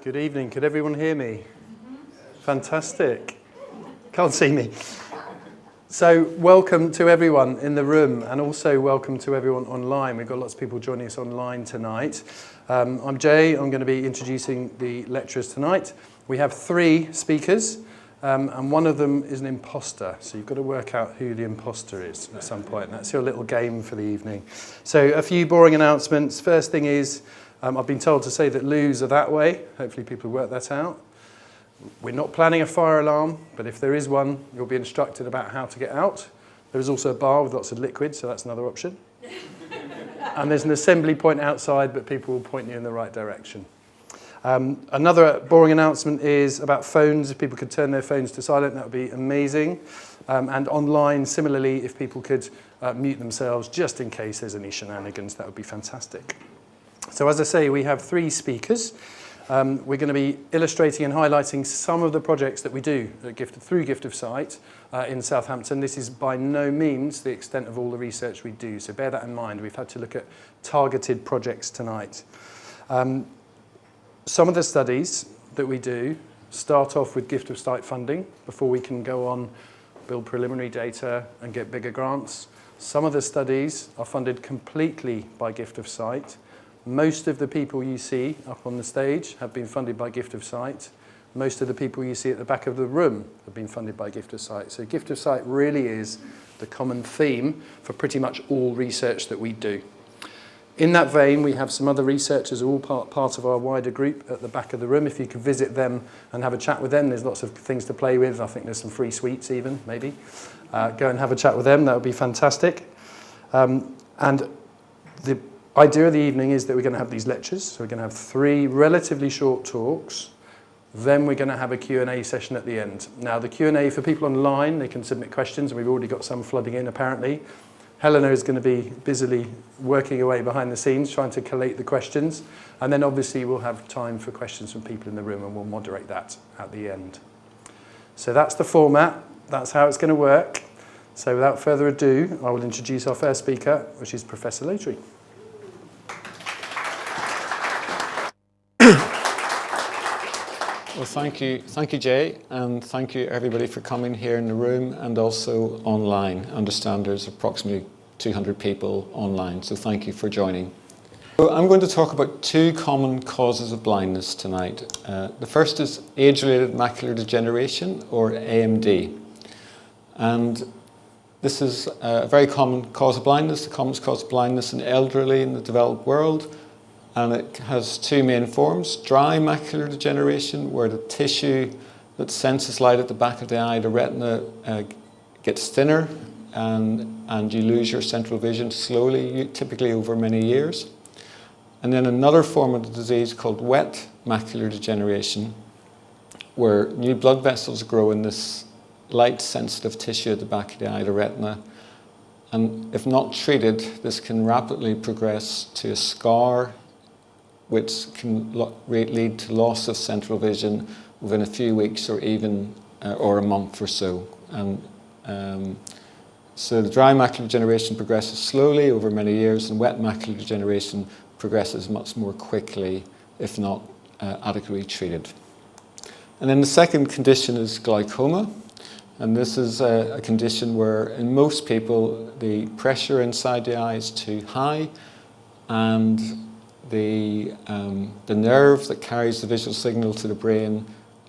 Good evening. Could everyone hear me? Fantastic. Can't see me. So welcome to everyone in the room and also welcome to everyone online. We've got lots of people joining us online tonight. I'm Jay. I'm going to be introducing the lecturers tonight. We have 3 speakers and one of them is an imposter. So you've got to work out who the imposter is at some point. That's your little game for the evening. So a few boring announcements. First thing is, I've been told to say that loos are that way. Hopefully people work that out. We're not planning a fire alarm, but if there is one, you'll be instructed about how to get out. There is also a bar with lots of liquid, so that's another option. And there's an assembly point outside, but people will point you in the right direction. Another boring announcement is about phones. If people could turn their phones to silent, that would be amazing. And online, similarly, if people could mute themselves just in case there's any shenanigans, that would be fantastic. So as I say, we have 3 speakers. We're going to be illustrating and highlighting some of the projects that we do through Gift of Sight in Southampton. This is by no means the extent of all the research we do, so bear that in mind. We've had to look at targeted projects tonight. Some of the studies that we do start off with Gift of Sight funding before we can go on, build preliminary data and get bigger grants. Some of the studies are funded completely by Gift of Sight. Most of the people you see up on the stage have been funded by Gift of Sight. Most of the people you see at the back of the room have been funded by Gift of Sight. So Gift of Sight really is the common theme for pretty much all research that we do. In that vein, we have some other researchers all part of our wider group at the back of the room. If you could visit them and have a chat with them, there's lots of things to play with. I think there's some free sweets even, maybe. Go and have a chat with them. That would be fantastic. And the idea of the evening is that we're going to have these lectures. So we're going to have 3 relatively short talks. Then we're going to have a Q&A session at the end. Now, the Q&A for people online, they can submit questions, and we've already got some flooding in, apparently. Helena is going to be busily working away behind the scenes, trying to collate the questions. And then, obviously, we'll have time for questions from people in the room, and we'll moderate that at the end. So that's the format. That's how it's going to work. So without further ado, I will introduce our first speaker, which is Professor Lotery. Well, thank you, Jay, and thank you everybody for coming here in the room and also online. I understand there's approximately 200 people online, so thank you for joining. So I'm going to talk about 2 common causes of blindness tonight. The first is age-related macular degeneration, or AMD. And this is a very common cause of blindness, the commonest cause of blindness in elderly in the developed world. And it has 2 main forms: dry macular degeneration, where the tissue that senses light at the back of the eye, the retina, gets thinner and you lose your central vision slowly, typically over many years. And then another form of the disease called wet macular degeneration, where new blood vessels grow in this light-sensitive tissue at the back of the eye, the retina. And if not treated, this can rapidly progress to a scar, which can lead to loss of central vision within a few weeks or even or a month or so. And so the dry macular degeneration progresses slowly over many years, and wet macular degeneration progresses much more quickly if not adequately treated. And then the second condition is glaucoma. And this is a condition where in most people the pressure inside the eye is too high, and the nerve that carries the visual signal to the brain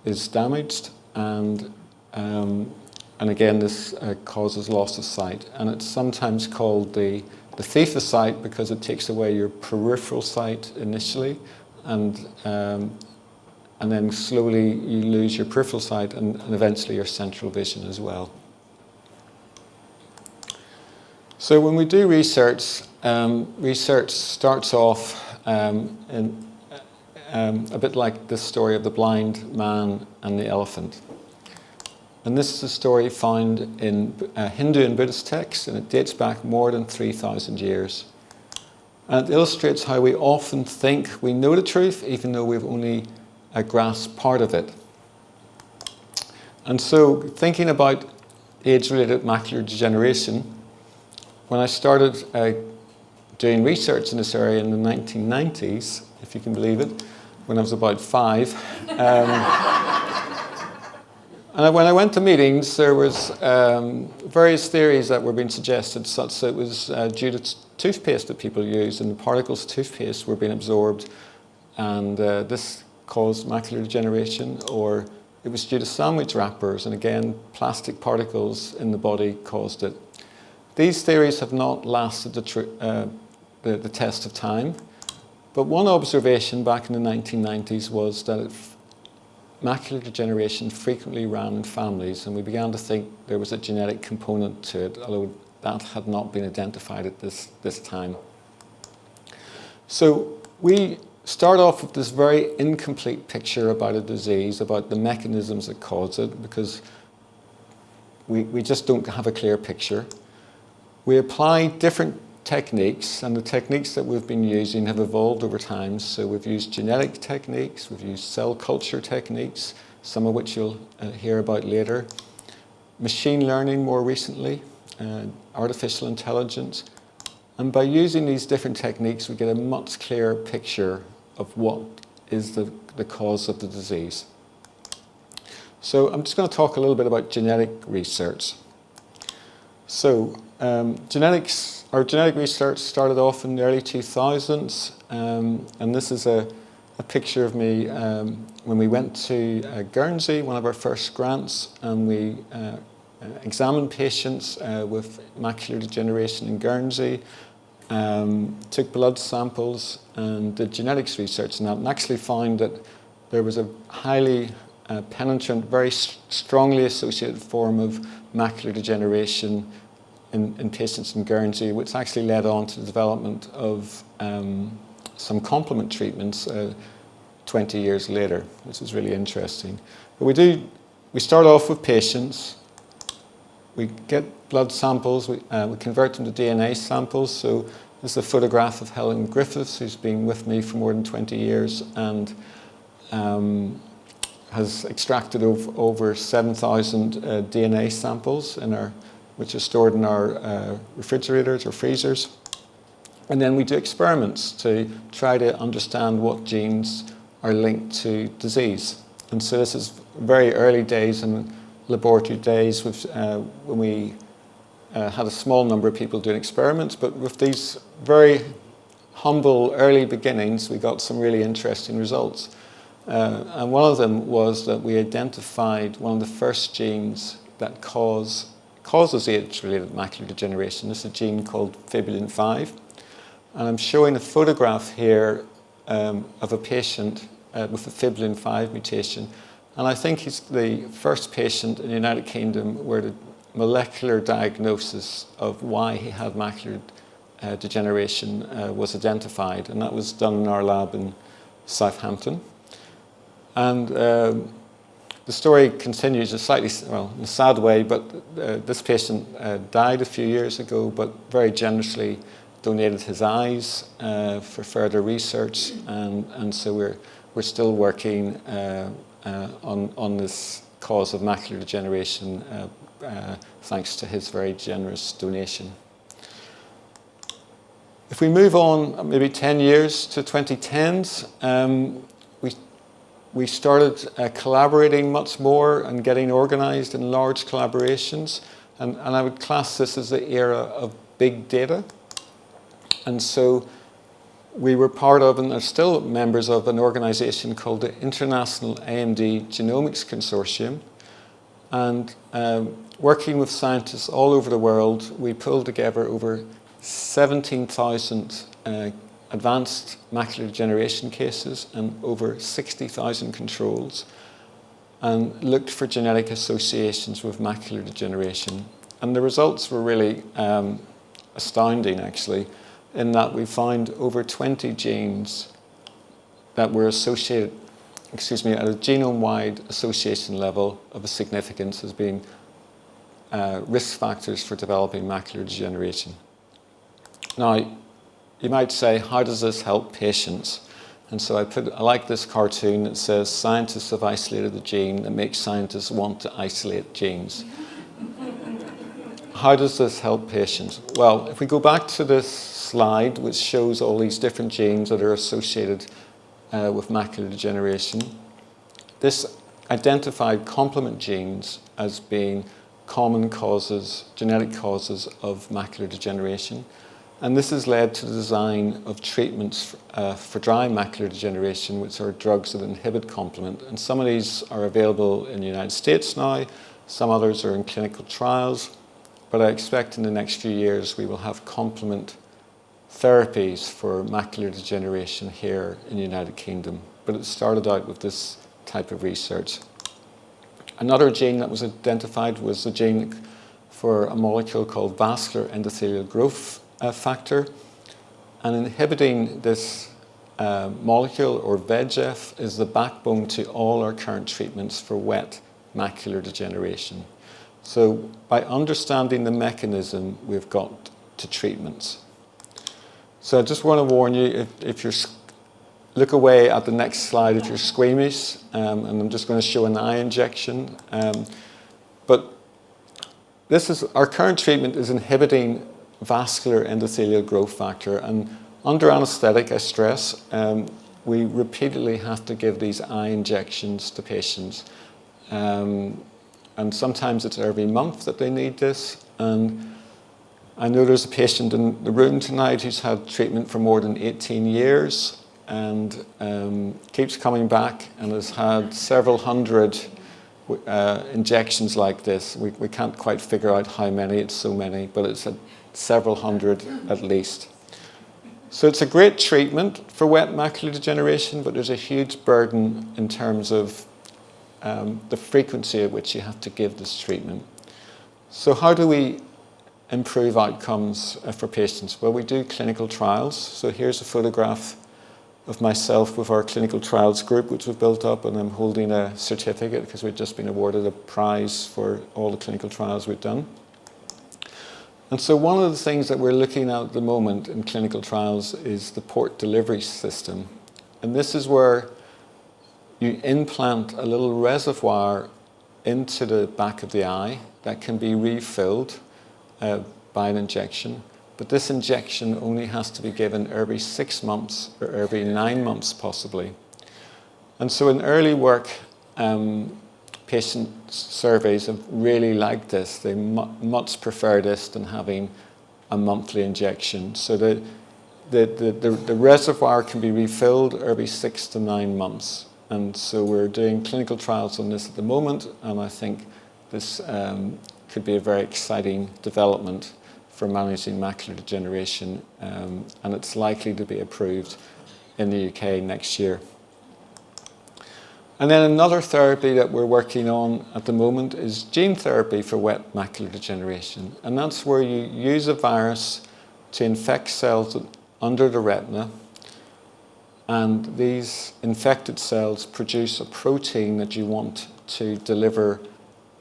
is damaged, and again this causes loss of sight. And it's sometimes called the thief of sight because it takes away your peripheral sight initially, and then slowly you lose your peripheral sight and eventually your central vision as well. So when we do research, research starts off a bit like this story of the blind man and the elephant. And this is a story found in Hindu and Buddhist texts, and it dates back more than 3,000 years. And it illustrates how we often think we know the truth, even though we've only grasped part of it. And so, thinking about age-related macular degeneration, when I started doing research in this area in the 1990s, if you can believe it, when I was about 5. And when I went to meetings, there was various theories that were being suggested, such that it was due to toothpaste that people used, and the particles of toothpaste were being absorbed, and this caused macular degeneration, or it was due to sandwich wrappers, and again, plastic particles in the body caused it. These theories have not lasted the test of time, but one observation back in the 1990s was that macular degeneration frequently ran in families, and we began to think there was a genetic component to it, although that had not been identified at this time. So we start off with this very incomplete picture about a disease, about the mechanisms that cause it, because we just don't have a clear picture. We apply different techniques, and the techniques that we've been using have evolved over time. So we've used genetic techniques, we've used cell culture techniques, some of which you'll hear about later, machine learning more recently, artificial intelligence. And by using these different techniques, we get a much clearer picture of what is the cause of the disease. So I'm just going to talk a little bit about genetic research. So our genetic research started off in the early 2000s, and this is a picture of me when we went to Guernsey, one of our first grants, and we examined patients with macular degeneration in Guernsey, took blood samples and did genetics research on that, and actually found that there was a highly penetrant, very strongly associated form of macular degeneration in patients in Guernsey, which actually led on to the development of some complement treatments 20 years later, which is really interesting. But we start off with patients, we get blood samples, we convert them to DNA samples. So this is a photograph of Helen Griffiths, who's been with me for more than 20 years and has extracted over 7,000 DNA samples which are stored in our refrigerators or freezers. And then we do experiments to try to understand what genes are linked to disease. And so this is very early days in laboratory days when we had a small number of people doing experiments, but with these very humble early beginnings, we got some really interesting results. And one of them was that we identified one of the first genes that causes age-related macular degeneration. This is a gene called fibrillin 5. And I'm showing a photograph here of a patient with a fibrillin 5 mutation. And I think he's the first patient in the United Kingdom where the molecular diagnosis of why he had macular degeneration was identified. And that was done in our lab in Southampton. And the story continues in a sad way, but this patient died a few years ago, but very generously donated his eyes for further research, and so we're still working on this cause of macular degeneration thanks to his very generous donation. If we move on maybe 10 years to 2010s, we started collaborating much more and getting organised in large collaborations. And I would class this as the era of big data. And so we were part of, and are still members of, an organisation called the International AMD Genomics Consortium. And working with scientists all over the world, we pulled together over 17,000 advanced macular degeneration cases and over 60,000 controls, and looked for genetic associations with macular degeneration. And the results were really astounding, actually, in that we found over 20 genes that were associated, at a genome-wide association level of a significance as being risk factors for developing macular degeneration. Now, you might say, how does this help patients? And so I like this cartoon that says, scientists have isolated the gene that makes scientists want to isolate genes. How does this help patients? Well, if we go back to this slide, which shows all these different genes that are associated with macular degeneration. This identified complement genes as being common causes, genetic causes of macular degeneration. And this has led to the design of treatments for dry macular degeneration, which are drugs that inhibit complement. And some of these are available in the United States now, some others are in clinical trials, but I expect in the next few years we will have complement therapies for macular degeneration here in the United Kingdom. But it started out with this type of research. Another gene that was identified was a gene for a molecule called vascular endothelial growth factor. And inhibiting this molecule, or VEGF, is the backbone to all our current treatments for wet macular degeneration. So by understanding the mechanism, we've got to treatments. So I just want to warn you, if you're look away at the next slide if you're squeamish, and I'm just going to show an eye injection. But this is our current treatment is inhibiting vascular endothelial growth factor, and under anaesthetic, I stress, we repeatedly have to give these eye injections to patients, and sometimes it's every month that they need this. And I know there's a patient in the room tonight who's had treatment for more than 18 years. And keeps coming back and has had several hundred injections like this. We can't quite figure out how many, it's so many, but it's several hundred at least. So it's a great treatment for wet macular degeneration, but there's a huge burden in terms of the frequency at which you have to give this treatment. So how do we improve outcomes for patients? Well, we do clinical trials. So here's a photograph of myself with our clinical trials group, which we've built up, and I'm holding a certificate because we've just been awarded a prize for all the clinical trials we've done. And so one of the things that we're looking at the moment in clinical trials is the port delivery system. And this is where you implant a little reservoir into the back of the eye that can be refilled by an injection. But this injection only has to be given every 6 months or every 9 months possibly. And so in early work, patient surveys have really liked this. They much prefer this than having a monthly injection. So the reservoir can be refilled every 6 to 9 months. And so we're doing clinical trials on this at the moment, and I think this could be a very exciting development for managing macular degeneration, and it's likely to be approved in the UK next year. And then another therapy that we're working on at the moment is gene therapy for wet macular degeneration, and that's where you use a virus to infect cells under the retina, and these infected cells produce a protein that you want to deliver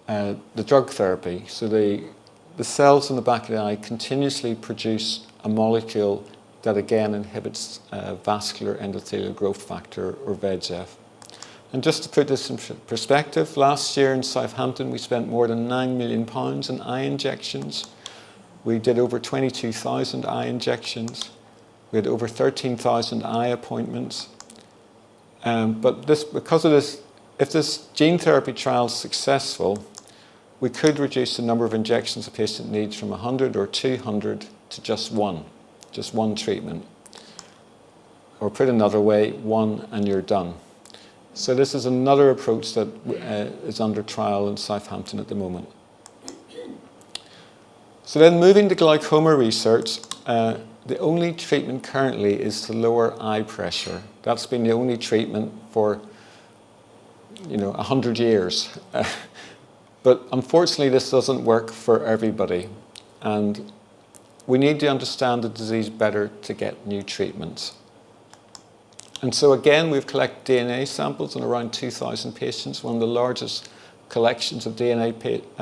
the drug therapy. So the cells in the back of the eye continuously produce a molecule that again inhibits vascular endothelial growth factor, or VEGF. And just to put this in perspective, last year in Southampton we spent more than £9 million in eye injections. We did over 22,000 eye injections. We had over 13,000 eye appointments. But because of this, if this gene therapy trial is successful, we could reduce the number of injections a patient needs from 100 or 200 to just one treatment. Or put another way, one and you're done. So this is another approach that is under trial in Southampton at the moment. So then moving to glaucoma research, the only treatment currently is to lower eye pressure. That's been the only treatment for 100 years. But unfortunately, this doesn't work for everybody. And we need to understand the disease better to get new treatments. And so again, we've collected DNA samples on around 2,000 patients, one of the largest collections of DNA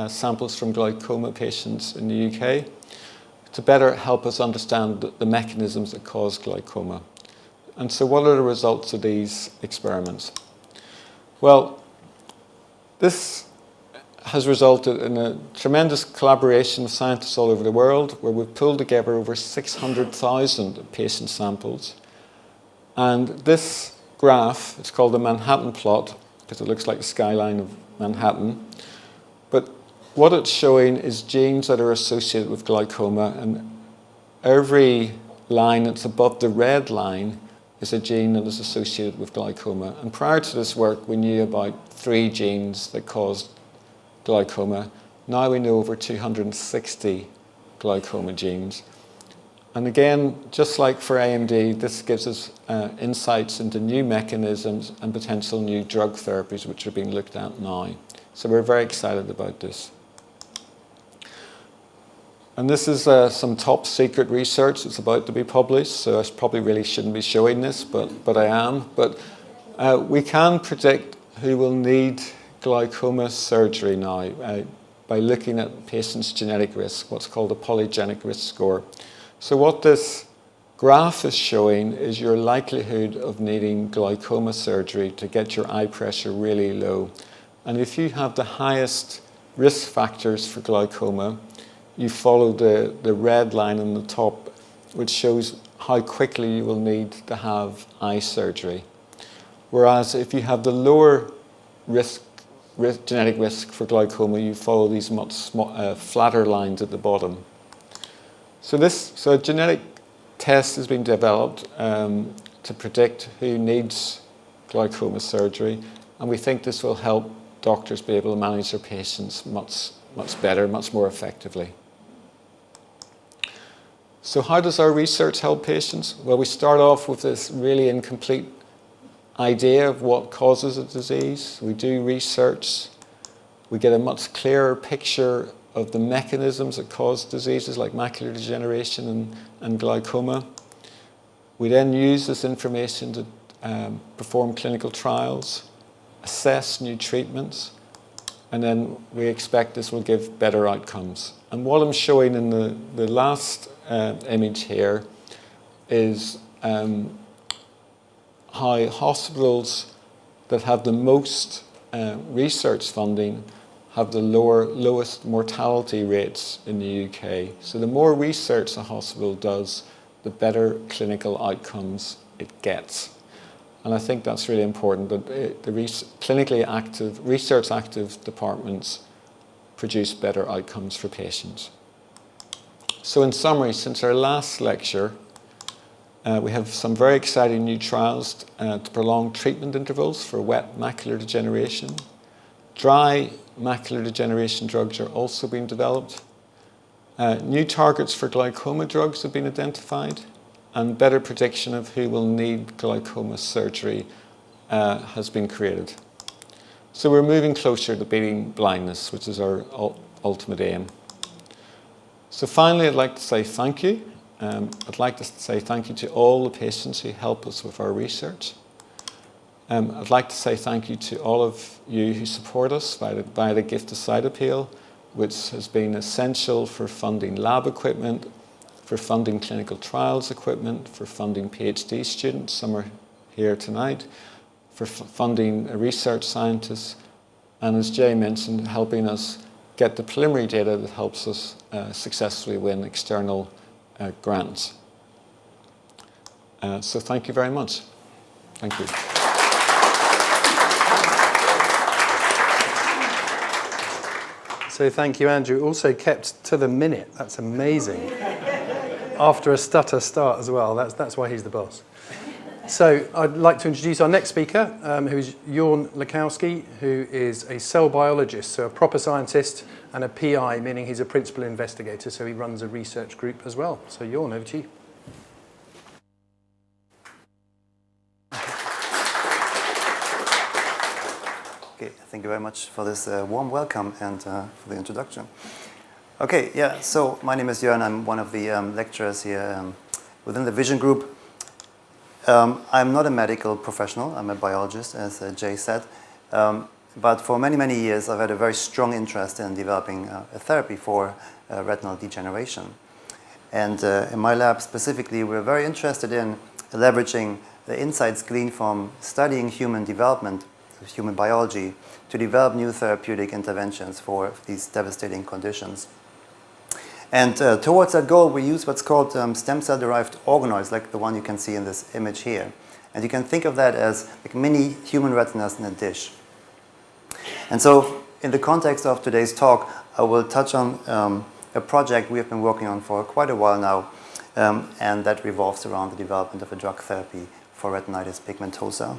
samples from glaucoma patients in the UK, to better help us understand the mechanisms that cause glaucoma. And so what are the results of these experiments? Well, this has resulted in a tremendous collaboration of scientists all over the world, where we've pulled together over 600,000 patient samples. And this graph, it's called the Manhattan plot, because it looks like the skyline of Manhattan. But what it's showing is genes that are associated with glaucoma, and every line that's above the red line is a gene that is associated with glaucoma. And prior to this work, we knew about 3 genes that caused glaucoma. Now we know over 260 glaucoma genes. And again, just like for AMD, this gives us insights into new mechanisms and potential new drug therapies which are being looked at now. So we're very excited about this. And this is some top secret research that's about to be published, so I probably really shouldn't be showing this, but I am. But we can predict who will need glaucoma surgery now by looking at patients' genetic risk, what's called a polygenic risk score. So what this graph is showing is your likelihood of needing glaucoma surgery to get your eye pressure really low. And if you have the highest risk factors for glaucoma, you follow the red line on the top, which shows how quickly you will need to have eye surgery. Whereas if you have the lower genetic risk for glaucoma, you follow these much flatter lines at the bottom. So a genetic test has been developed to predict who needs glaucoma surgery, and we think this will help doctors be able to manage their patients much better, much more effectively. So how does our research help patients? Well, we start off with this really incomplete idea of what causes a disease. We do research. We get a much clearer picture of the mechanisms that cause diseases like macular degeneration and glaucoma. We then use this information to perform clinical trials, assess new treatments, and then we expect this will give better outcomes. And what I'm showing in the last image here is how hospitals that have the most research funding have the lowest mortality rates in the UK. So the more research a hospital does, the better clinical outcomes it gets. And I think that's really important, that the clinically active, research active departments produce better outcomes for patients. So in summary, since our last lecture, we have some very exciting new trials to prolong treatment intervals for wet macular degeneration. Dry macular degeneration drugs are also being developed. New targets for glaucoma drugs have been identified, and better prediction of who will need glaucoma surgery has been created. So we're moving closer to beating blindness, which is our ultimate aim. So finally, I'd like to say thank you. I'd like to say thank you to all the patients who help us with our research. I'd like to say thank you to all of you who support us via the Gift of Sight Appeal, which has been essential for funding lab equipment, for funding clinical trials equipment, for funding PhD students, some are here tonight, for funding research scientists, and as Jay mentioned, helping us get the preliminary data that helps us successfully win external grants. So thank you very much. Thank you. So thank you, Andrew. Also kept to the minute. That's amazing. After a stutter start as well. That's why he's the boss. So I'd like to introduce our next speaker, who's Jörn Lakowski, who is a cell biologist, so a proper scientist, and a PI, meaning he's a principal investigator, so he runs a research group as well. So Jörn, over to you. Okay, thank you very much for this warm welcome and for the introduction. Okay, yeah, so my name is Jörn. I'm one of the lecturers here within the Vision Group. I'm not a medical professional. I'm a biologist, as Jay said. But for many, many years, I've had a very strong interest in developing a therapy for retinal degeneration. And in my lab specifically, we're very interested in leveraging the insights gleaned from studying human development, human biology, to develop new therapeutic interventions for these devastating conditions. And towards that goal, we use what's called stem cell-derived organoids, like the one you can see in this image here. And you can think of that as like mini human retinas in a dish. And so in the context of today's talk, I will touch on a project we have been working on for quite a while now, and that revolves around the development of a drug therapy for retinitis pigmentosa.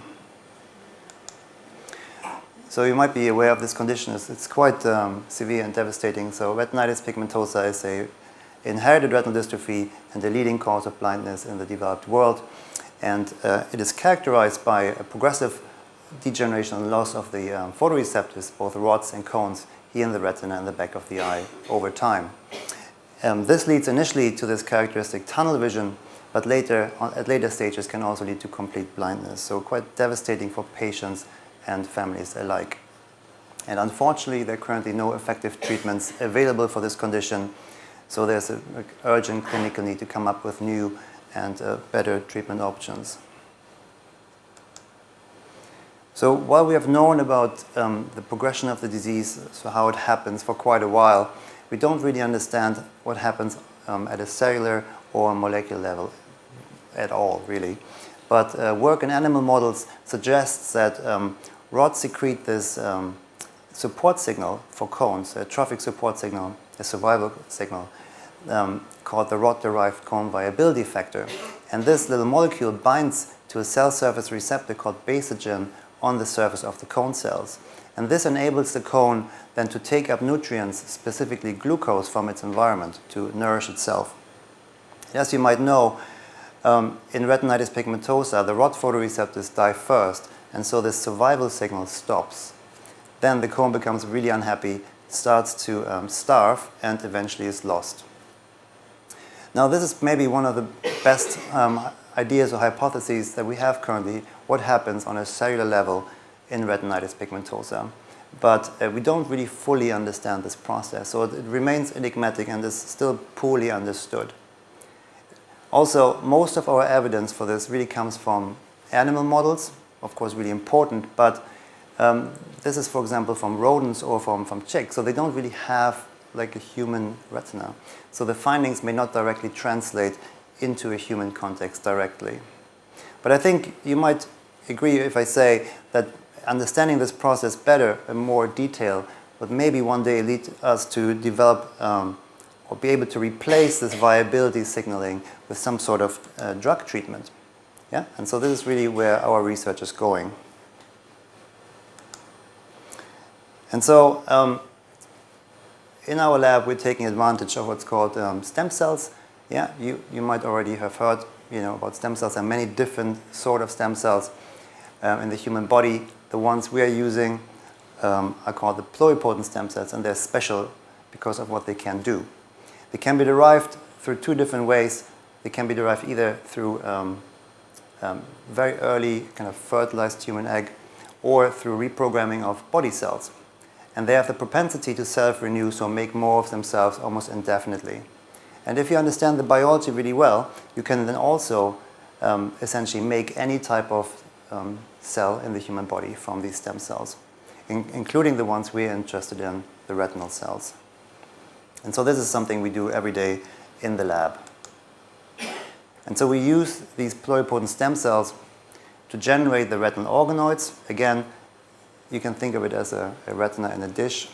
So you might be aware of this condition. It's quite severe and devastating. So retinitis pigmentosa is an inherited retinal dystrophy and the leading cause of blindness in the developed world. And it is characterized by a progressive degeneration and loss of the photoreceptors, both rods and cones, here in the retina and the back of the eye over time. This leads initially to this characteristic tunnel vision, but at later stages can also lead to complete blindness. So quite devastating for patients and families alike. And unfortunately, there are currently no effective treatments available for this condition. So there's an urgent clinical need to come up with new and better treatment options. So while we have known about the progression of the disease, so how it happens for quite a while, we don't really understand what happens at a cellular or molecular level at all, really. But work in animal models suggests that rods secrete this support signal for cones, a trophic support signal, a survival signal, called the rod-derived cone viability factor. And this little molecule binds to a cell surface receptor called basogen on the surface of the cone cells. And this enables the cone then to take up nutrients, specifically glucose, from its environment to nourish itself. As you might know, in retinitis pigmentosa, the rod photoreceptors die first, and so this survival signal stops. Then the cone becomes really unhappy, starts to starve, and eventually is lost. Now, this is maybe one of the best ideas or hypotheses that we have currently, what happens on a cellular level in retinitis pigmentosa. But we don't really fully understand this process, so it remains enigmatic and is still poorly understood. Also, most of our evidence for this really comes from animal models, of course really important, but this is, for example, from rodents or from chicks, so they don't really have like a human retina. So the findings may not directly translate into a human context directly. But I think you might agree if I say that understanding this process better in more detail would maybe one day lead us to develop or be able to replace this viability signaling with some sort of drug treatment. Yeah? And so this is really where our research is going. And so in our lab, we're taking advantage of what's called stem cells. Yeah, you might already have heard about stem cells and many different sort of stem cells in the human body. The ones we are using are called the pluripotent stem cells, and they're special because of what they can do. They can be derived through two different ways. They can be derived either through very early kind of fertilized human egg or through reprogramming of body cells. And they have the propensity to self-renew, so make more of themselves almost indefinitely. And if you understand the biology really well, you can then also essentially make any type of cell in the human body from these stem cells, including the ones we're interested in, the retinal cells. And so this is something we do every day in the lab. And so we use these pluripotent stem cells to generate the retinal organoids. Again, you can think of it as a retina in a dish.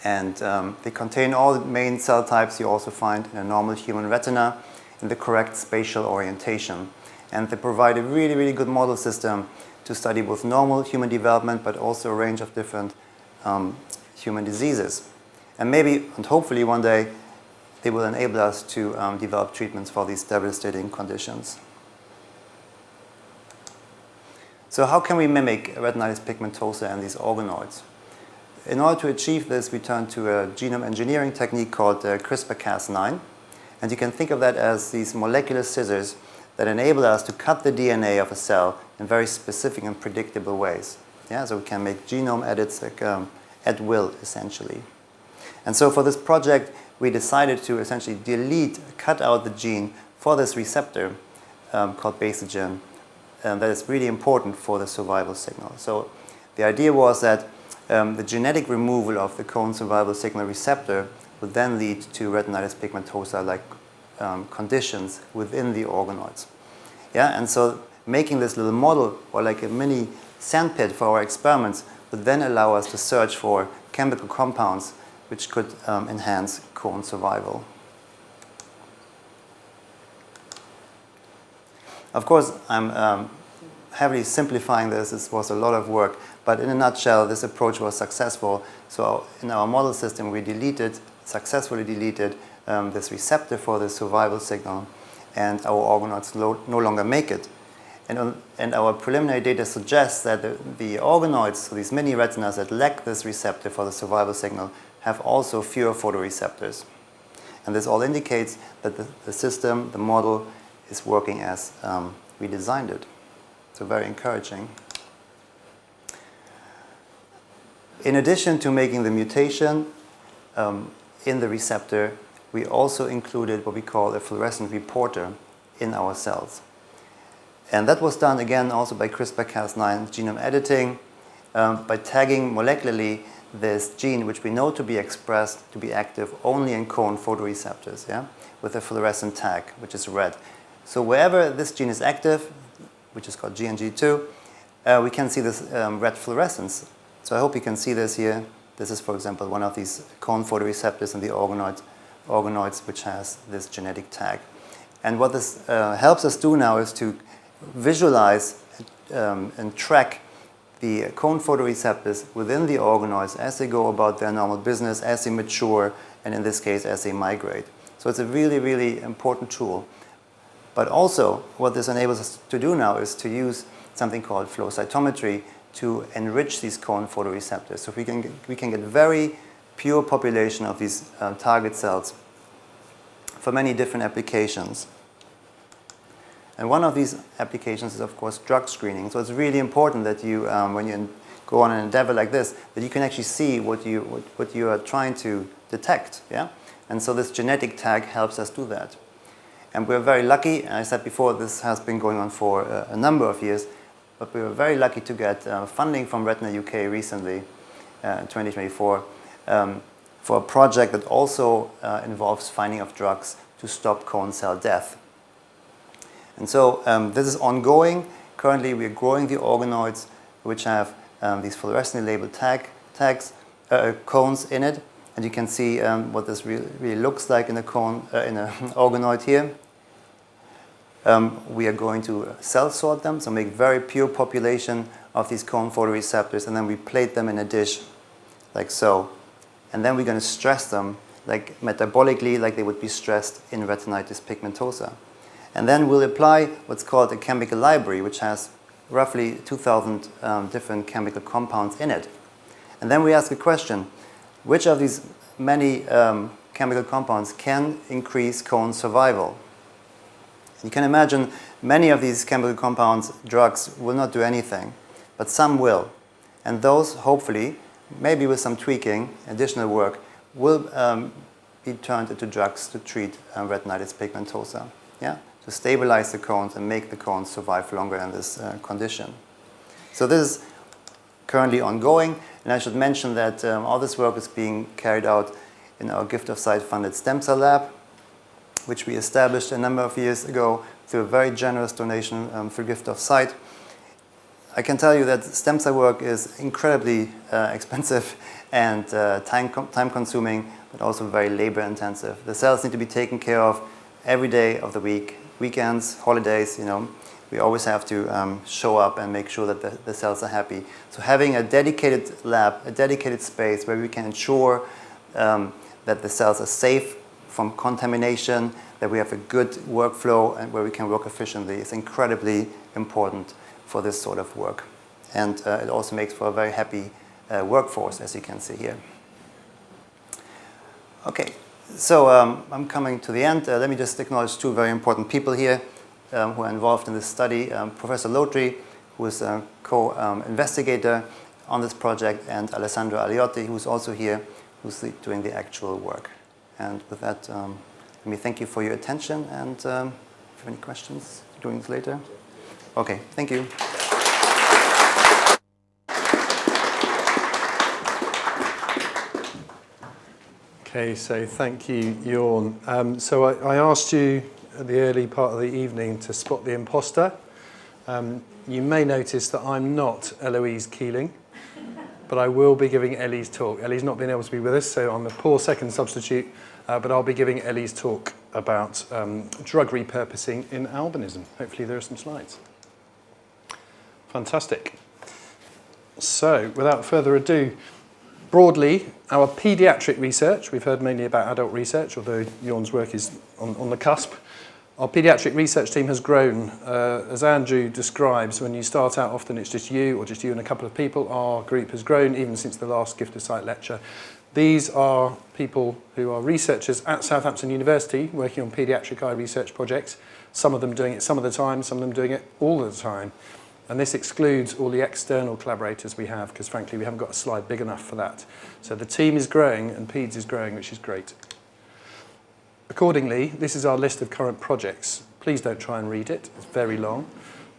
And they contain all the main cell types you also find in a normal human retina in the correct spatial orientation. And they provide a really, really good model system to study both normal human development, but also a range of different human diseases. And maybe, and hopefully one day, they will enable us to develop treatments for these devastating conditions. So how can we mimic retinitis pigmentosa and these organoids? In order to achieve this, we turn to a genome engineering technique called CRISPR-Cas9. And you can think of that as these molecular scissors that enable us to cut the DNA of a cell in very specific and predictable ways. Yeah, so we can make genome edits at will, essentially. And so for this project, we decided to essentially cut out the gene for this receptor called basogen that is really important for the survival signal. So the idea was that the genetic removal of the cone survival signal receptor would then lead to retinitis pigmentosa-like conditions within the organoids. Yeah, and so making this little model or like a mini sandpit for our experiments would then allow us to search for chemical compounds which could enhance cone survival. Of course, I'm heavily simplifying this. This was a lot of work, but in a nutshell, this approach was successful. So in our model system, we successfully deleted this receptor for the survival signal, and our organoids no longer make it. And our preliminary data suggests that the organoids, so these mini retinas that lack this receptor for the survival signal, have also fewer photoreceptors. And this all indicates that the system, the model, is working as we designed it. So very encouraging. In addition to making the mutation in the receptor, we also included what we call a fluorescent reporter in our cells. And that was done again also by CRISPR-Cas9 genome editing, by tagging molecularly this gene, which we know to be expressed, to be active only in cone photoreceptors, yeah, with a fluorescent tag, which is red. So wherever this gene is active, which is called GNG2, we can see this red fluorescence. So I hope you can see this here. This is, for example, one of these cone photoreceptors in the organoids, which has this genetic tag. And what this helps us do now is to visualize and track the cone photoreceptors within the organoids as they go about their normal business, as they mature, and in this case, as they migrate. So it's a really, really important tool. But also, what this enables us to do now is to use something called flow cytometry to enrich these cone photoreceptors. So we can get very pure population of these target cells for many different applications. And one of these applications is, of course, drug screening. So it's really important that you, when you go on an endeavor like this, that you can actually see what you are trying to detect. Yeah? And so this genetic tag helps us do that. And we're very lucky, and I said before, this has been going on for a number of years, but we were very lucky to get funding from Retina UK recently, in 2024, for a project that also involves finding of drugs to stop cone cell death. And so this is ongoing. Currently, we are growing the organoids, which have these fluorescently labeled cones in it. And you can see what this really looks like in a cone, in an organoid here. We are going to cell sort them, so make very pure population of these cone photoreceptors, and then we plate them in a dish, like so. And then we're going to stress them, like metabolically, like they would be stressed in retinitis pigmentosa. And then we'll apply what's called a chemical library, which has roughly 2,000 different chemical compounds in it. And then we ask a question: which of these many chemical compounds can increase cone survival? You can imagine many of these chemical compounds, drugs, will not do anything, but some will. And those, hopefully, maybe with some tweaking, additional work, will be turned into drugs to treat retinitis pigmentosa, yeah? To stabilize the cones and make the cones survive longer in this condition. So this is currently ongoing, and I should mention that all this work is being carried out in our Gift of Sight funded stem cell lab, which we established a number of years ago through a very generous donation through Gift of Sight. I can tell you that stem cell work is incredibly expensive and time-consuming, but also very labor-intensive. The cells need to be taken care of every day of the week, weekends, holidays, you know. We always have to show up and make sure that the cells are happy. So having a dedicated lab, a dedicated space where we can ensure that the cells are safe from contamination, that we have a good workflow and where we can work efficiently is incredibly important for this sort of work. And it also makes for a very happy workforce, as you can see here. Okay, so I'm coming to the end. Let me just acknowledge two very important people here who are involved in this study. Professor Lotery, who is a co-investigator on this project, and Alessandro Aliotti, who's also here, who's doing the actual work. And with that, let me thank you for your attention, and if you have any questions, doing this later. Okay, thank you. Okay, so thank you, Jörn. So I asked you at the early part of the evening to spot the imposter. You may notice that I'm not Eloise Keeling, but I will be giving Ellie's talk. Ellie's not been able to be with us, so I'm a poor second substitute, but I'll be giving Ellie's talk about drug repurposing in albinism. Hopefully there are some slides. Fantastic. So, without further ado, broadly, our paediatric research, we've heard mainly about adult research, although Jörn's work is on the cusp. Our paediatric research team has grown. As Andrew describes, when you start out, often it's just you or just you and a couple of people. Our group has grown even since the last Gift of Sight lecture. These are people who are researchers at Southampton University working on paediatric eye research projects, some of them doing it some of the time, some of them doing it all the time. And this excludes all the external collaborators we have, because frankly we haven't got a slide big enough for that. So the team is growing and PEDS is growing, which is great. Accordingly, this is our list of current projects. Please don't try and read it, it's very long.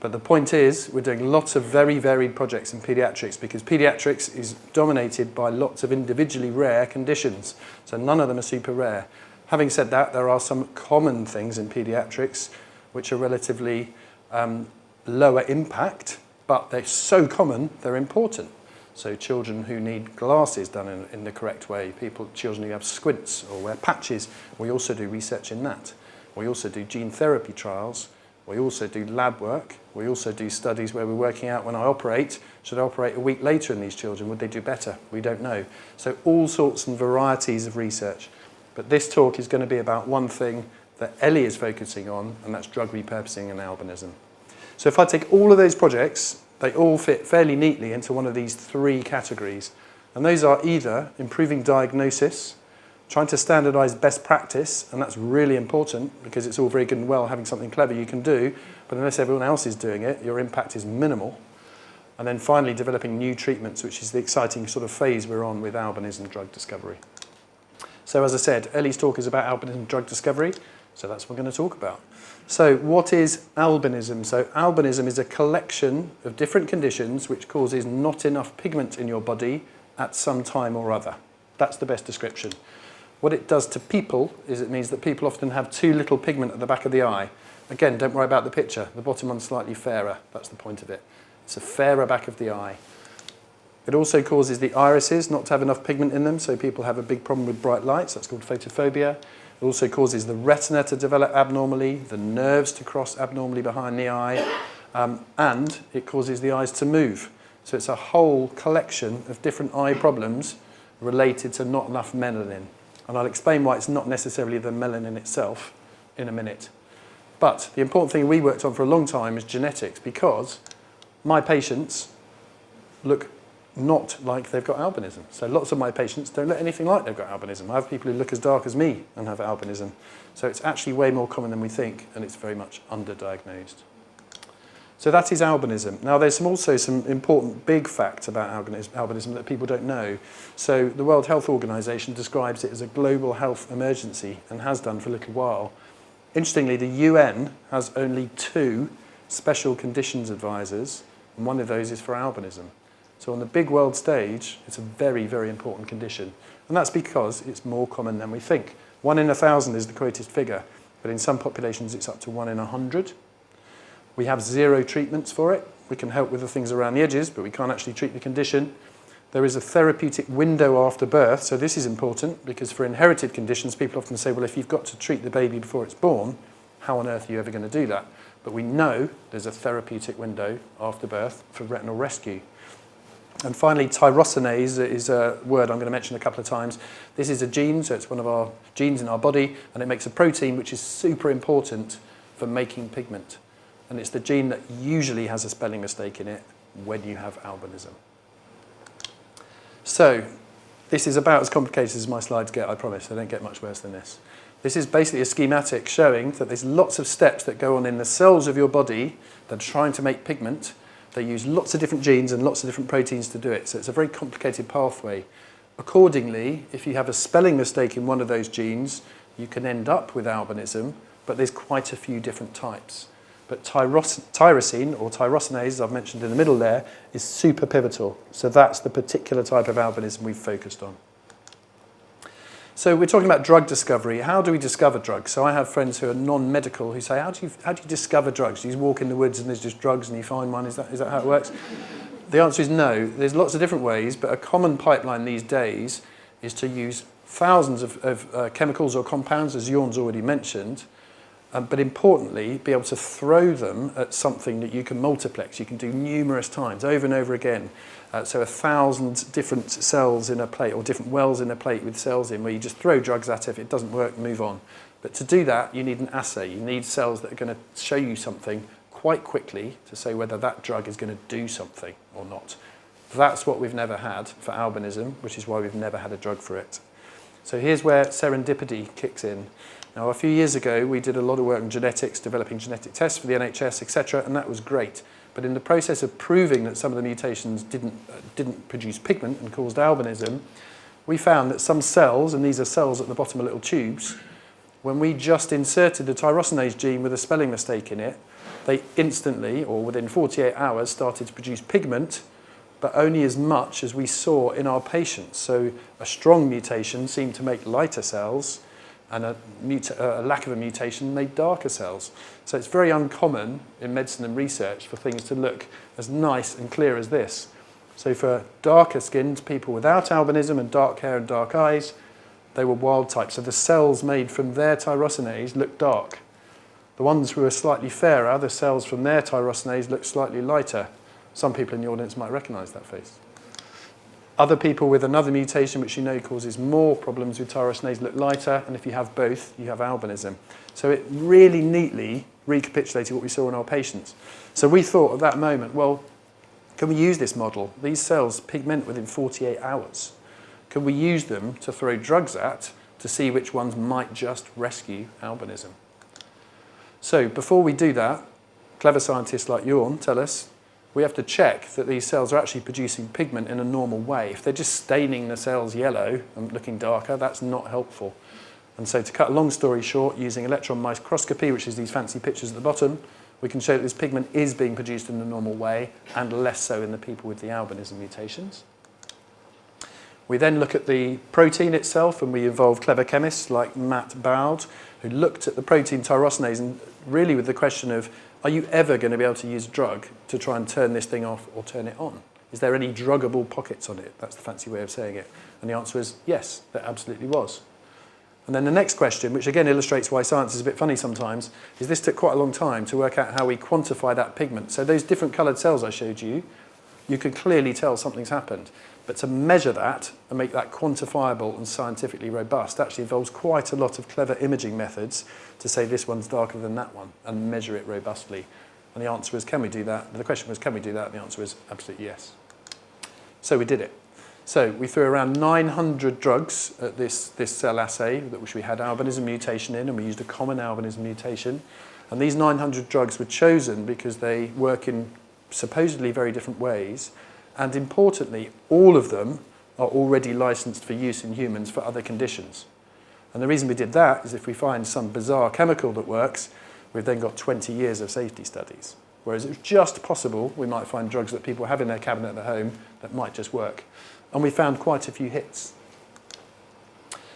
But the point is, we're doing lots of very varied projects in paediatrics because paediatrics is dominated by lots of individually rare conditions. So none of them are super rare. Having said that, there are some common things in paediatrics which are relatively lower impact, but they're so common, they're important. So children who need glasses done in the correct way, children who have squints or wear patches, we also do research in that. We also do gene therapy trials. We also do lab work. We also do studies where we're working out when I operate, should I operate a week later in these children? Would they do better? We don't know. So all sorts and varieties of research. But this talk is going to be about one thing that Ellie is focusing on, and that's drug repurposing and albinism. So if I take all of those projects, they all fit fairly neatly into one of these three categories. And those are either improving diagnosis, trying to standardise best practice, and that's really important because it's all very good and well having something clever you can do, but unless everyone else is doing it, your impact is minimal. And then finally, developing new treatments, which is the exciting sort of phase we're on with albinism drug discovery. So as I said, Ellie's talk is about albinism drug discovery, so that's what we're going to talk about. So what is albinism? So albinism is a collection of different conditions which causes not enough pigment in your body at some time or other. That's the best description. What it does to people is it means that people often have too little pigment at the back of the eye. Again, don't worry about the picture. The bottom one's slightly fairer. That's the point of it. It's a fairer back of the eye. It also causes the irises not to have enough pigment in them, so people have a big problem with bright lights. That's called photophobia. It also causes the retina to develop abnormally, the nerves to cross abnormally behind the eye, and it causes the eyes to move. So it's a whole collection of different eye problems related to not enough melanin. And I'll explain why it's not necessarily the melanin itself in a minute. But the important thing we worked on for a long time is genetics, because my patients look not like they've got albinism. So lots of my patients don't look anything like they've got albinism. I have people who look as dark as me and have albinism. So it's actually way more common than we think, and it's very much underdiagnosed. So that is albinism. Now there's also some important big facts about albinism that people don't know. So the World Health Organization describes it as a global health emergency and has done for a little while. Interestingly, the UN has only 2 special conditions advisors, and one of those is for albinism. So on the big world stage, it's a very, very important condition. And that's because it's more common than we think. 1 in 1,000 is the quoted figure, but in some populations it's up to 1 in 100. We have 0 treatments for it. We can help with the things around the edges, but we can't actually treat the condition. There is a therapeutic window after birth, so this is important because for inherited conditions, people often say, well, if you've got to treat the baby before it's born, how on earth are you ever going to do that? But we know there's a therapeutic window after birth for retinal rescue. And finally, tyrosinase is a word I'm going to mention a couple of times. This is a gene, so it's one of our genes in our body, and it makes a protein which is super important for making pigment. And it's the gene that usually has a spelling mistake in it when you have albinism. So this is about as complicated as my slides get, I promise. They don't get much worse than this. This is basically a schematic showing that there's lots of steps that go on in the cells of your body that are trying to make pigment. They use lots of different genes and lots of different proteins to do it. So it's a very complicated pathway. Accordingly, if you have a spelling mistake in one of those genes, you can end up with albinism, but there's quite a few different types. But tyrosine, or tyrosinase, as I've mentioned in the middle there, is super pivotal. So that's the particular type of albinism we've focused on. So we're talking about drug discovery. How do we discover drugs? So I have friends who are non-medical who say, how do you discover drugs? Do you just walk in the woods and there's just drugs and you find one? Is that how it works? The answer is no. There's lots of different ways, but a common pipeline these days is to use thousands of chemicals or compounds, as Jörn's already mentioned, but importantly, be able to throw them at something that you can multiplex. You can do numerous times, over and over again. So 1,000 different cells in a plate, or different wells in a plate with cells in, where you just throw drugs at it. If it doesn't work, move on. But to do that, you need an assay. You need cells that are going to show you something quite quickly to say whether that drug is going to do something or not. That's what we've never had for albinism, which is why we've never had a drug for it. So here's where serendipity kicks in. Now, a few years ago, we did a lot of work on genetics, developing genetic tests for the NHS, etc., and that was great. But in the process of proving that some of the mutations didn't produce pigment and caused albinism, we found that some cells, and these are cells at the bottom of little tubes, when we just inserted the tyrosinase gene with a spelling mistake in it, they instantly, or within 48 hours, started to produce pigment, but only as much as we saw in our patients. So a strong mutation seemed to make lighter cells, and a lack of a mutation made darker cells. So it's very uncommon in medicine and research for things to look as nice and clear as this. So for darker skinned people without albinism and dark hair and dark eyes, they were wild type. So the cells made from their tyrosinase looked dark. The ones who were slightly fairer, the cells from their tyrosinase looked slightly lighter. Some people in the audience might recognise that face. Other people with another mutation, which you know causes more problems with tyrosinase, look lighter, and if you have both, you have albinism. So it really neatly recapitulated what we saw in our patients. So we thought at that moment, well, can we use this model? These cells pigment within 48 hours. Can we use them to throw drugs at to see which ones might just rescue albinism? So before we do that, clever scientists like Jörn tell us, we have to check that these cells are actually producing pigment in a normal way. If they're just staining the cells yellow and looking darker, that's not helpful. And so to cut a long story short, using electron microscopy, which is these fancy pictures at the bottom, we can show that this pigment is being produced in a normal way and less so in the people with the albinism mutations. We then look at the protein itself, and we involve clever chemists like Matt Bowd, who looked at the protein tyrosinase and really with the question of, are you ever going to be able to use a drug to try and turn this thing off or turn it on? Is there any druggable pockets on it? That's the fancy way of saying it. And the answer is yes, there absolutely was. And then the next question, which again illustrates why science is a bit funny sometimes, is this took quite a long time to work out how we quantify that pigment. So those different coloured cells I showed you, you can clearly tell something's happened. But to measure that and make that quantifiable and scientifically robust actually involves quite a lot of clever imaging methods to say this one's darker than that one and measure it robustly. And the answer was, can we do that? And the question was, can we do that? And the answer was absolutely yes. So we did it. So we threw around 900 drugs at this cell assay, which we had albinism mutation in, and we used a common albinism mutation. And these 900 drugs were chosen because they work in supposedly very different ways. And importantly, all of them are already licensed for use in humans for other conditions. And the reason we did that is if we find some bizarre chemical that works, we've then got 20 years of safety studies. Whereas it's just possible we might find drugs that people have in their cabinet at their home that might just work. And we found quite a few hits.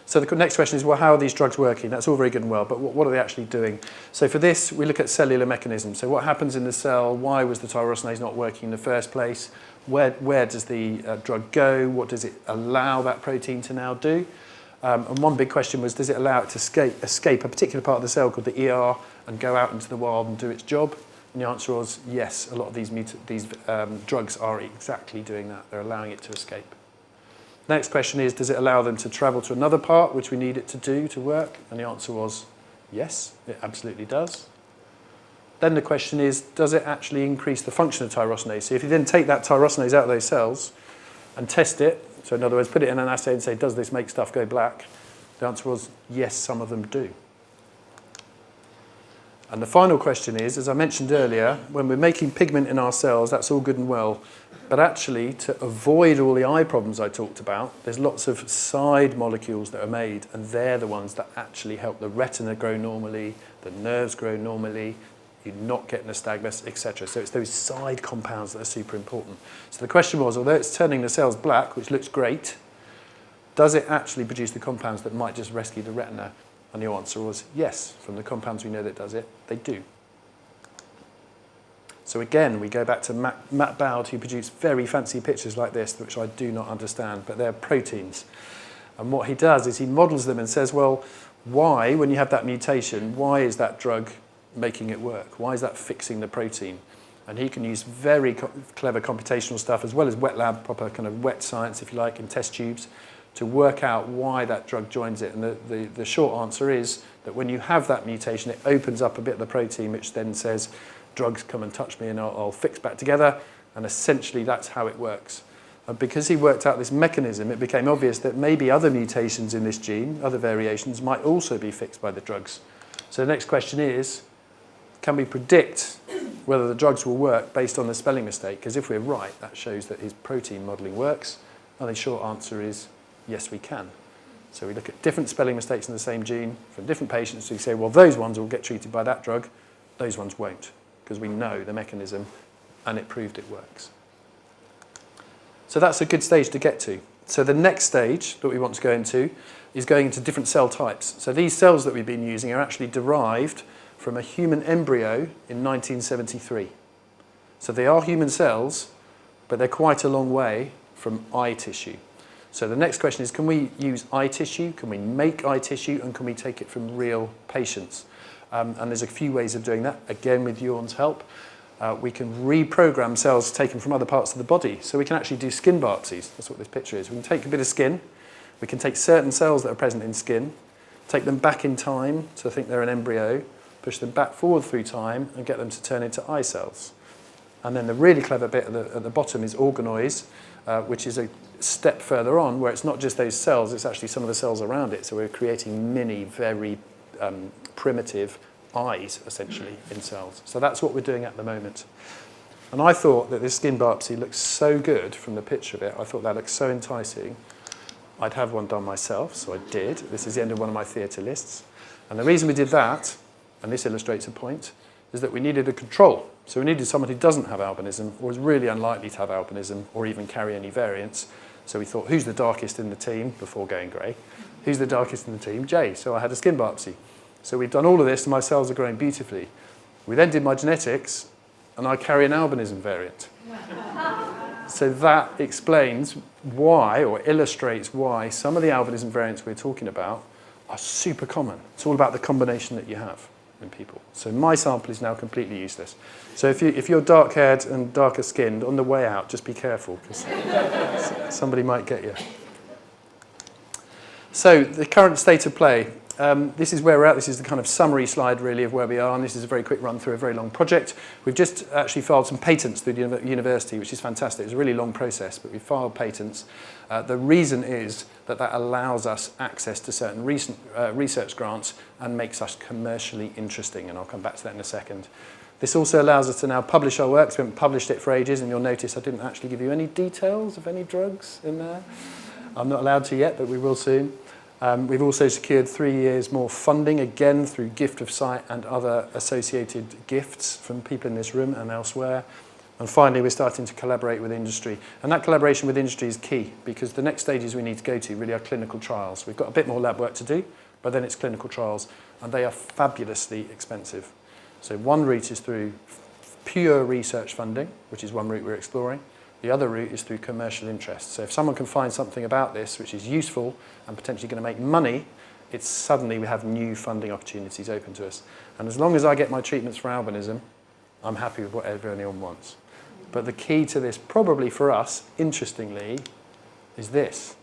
So the next question is, well, how are these drugs working? That's all very good and well, but what are they actually doing? So for this, we look at cellular mechanisms. So what happens in the cell? Why was the tyrosinase not working in the first place? Where does the drug go? What does it allow that protein to now do? And one big question was, does it allow it to escape a particular part of the cell called the ER and go out into the wild and do its job? And the answer was yes, a lot of these drugs are exactly doing that. They're allowing it to escape. Next question is, does it allow them to travel to another part, which we need it to do to work? And the answer was yes, it absolutely does. Then the question is, does it actually increase the function of tyrosinase? So if you then take that tyrosinase out of those cells and test it, so in other words, put it in an assay and say, does this make stuff go black? The answer was yes, some of them do. And the final question is, as I mentioned earlier, when we're making pigment in our cells, that's all good and well. But actually, to avoid all the eye problems I talked about, there's lots of side molecules that are made, and they're the ones that actually help the retina grow normally, the nerves grow normally, you not get nystagmus, etc. So it's those side compounds that are super important. So the question was, although it's turning the cells black, which looks great, does it actually produce the compounds that might just rescue the retina? And the answer was yes. From the compounds we know that does it, they do. So again, we go back to Matt Bowd, who produced very fancy pictures like this, which I do not understand, but they're proteins. And what he does is he models them and says, well, why, when you have that mutation, why is that drug making it work? Why is that fixing the protein? And he can use very clever computational stuff, as well as wet lab, proper kind of wet science, if you like, in test tubes, to work out why that drug joins it. And the short answer is that when you have that mutation, it opens up a bit of the protein, which then says, drugs, come and touch me and I'll fix back together. And essentially that's how it works. And because he worked out this mechanism, it became obvious that maybe other mutations in this gene, other variations, might also be fixed by the drugs. So the next question is, can we predict whether the drugs will work based on the spelling mistake? Because if we're right, that shows that his protein modelling works. And the short answer is, yes, we can. So we look at different spelling mistakes in the same gene from different patients. So we say, well, those ones will get treated by that drug. Those ones won't, because we know the mechanism and it proved it works. So that's a good stage to get to. So the next stage that we want to go into is going into different cell types. So these cells that we've been using are actually derived from a human embryo in 1973. So they are human cells, but they're quite a long way from eye tissue. So the next question is, can we use eye tissue? Can we make eye tissue? And can we take it from real patients? And there's a few ways of doing that, again with Jörn's help. We can reprogram cells taken from other parts of the body. So we can actually do skin biopsies. That's what this picture is. We can take a bit of skin. We can take certain cells that are present in skin, take them back in time to think they're an embryo, push them back forward through time and get them to turn into eye cells. And then the really clever bit at the bottom is organoids, which is a step further on, where it's not just those cells, it's actually some of the cells around it. So we're creating mini, very primitive eyes, essentially, in cells. So that's what we're doing at the moment. And I thought that this skin biopsy looks so good from the picture of it. I thought that looked so enticing. I'd have one done myself, so I did. This is the end of one of my theatre lists. And the reason we did that, and this illustrates a point, is that we needed a control. So we needed someone who doesn't have albinism, or is really unlikely to have albinism, or even carry any variants. So we thought, who's the darkest in the team, before going grey? Who's the darkest in the team? Jay. So I had a skin biopsy. So we've done all of this, and my cells are growing beautifully. We then did my genetics, and I carry an albinism variant. So that explains why, or illustrates why, some of the albinism variants we're talking about are super common. It's all about the combination that you have in people. So my sample is now completely useless. So if you're dark-haired and darker skinned, on the way out, just be careful, because somebody might get you. So the current state of play. This is where we're at. This is the kind of summary slide, really, of where we are. And this is a very quick run through a very long project. We've just actually filed some patents through the university, which is fantastic. It's a really long process, but we filed patents. The reason is that allows us access to certain recent research grants and makes us commercially interesting. And I'll come back to that in a second. This also allows us to now publish our works. We haven't published it for ages, and you'll notice I didn't actually give you any details of any drugs in there. I'm not allowed to yet, but we will soon. We've also secured 3 years more funding, again through gift of sight and other associated gifts from people in this room and elsewhere. And finally, we're starting to collaborate with industry. And that collaboration with industry is key, because the next stages we need to go to really are clinical trials. We've got a bit more lab work to do, but then it's clinical trials, and they are fabulously expensive. So one route is through pure research funding, which is one route we're exploring. The other route is through commercial interest. So if someone can find something about this which is useful and potentially going to make money, it's suddenly we have new funding opportunities open to us. And as long as I get my treatments for albinism, I'm happy with whatever anyone wants. But the key to this, probably for us, interestingly, is this.